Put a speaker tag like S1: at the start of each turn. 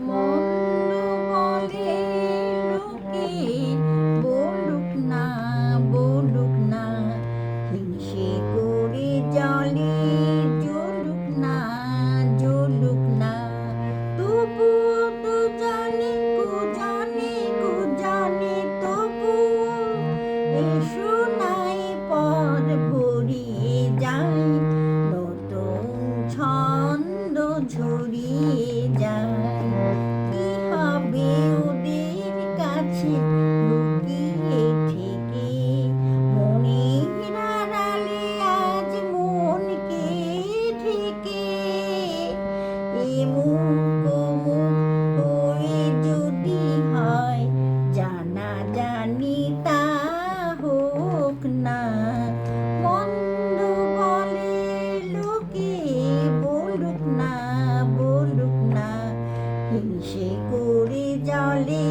S1: মন্দ বলে লোকে, বলুক না বলুক না, হিংসে করে জলে জ্বলুক না জ্বলুক না, তবুও তো জানি জানি জানি, তবুও এসো নাই পর ভরিয়ে যাই, নতুন ছন্দ ঝরিয়ে যায়। কি হবে ওদের কাছে লুকিয়ে থেকে, মনের আড়ালে আজ মনকে ঢেকে, এ মুখ ও মুখ হয়ে যদি হয় জানা জানি, তা হোক না। মন্দ বলে লোকে, বলুক না বলুক না, হিংসে করে জলে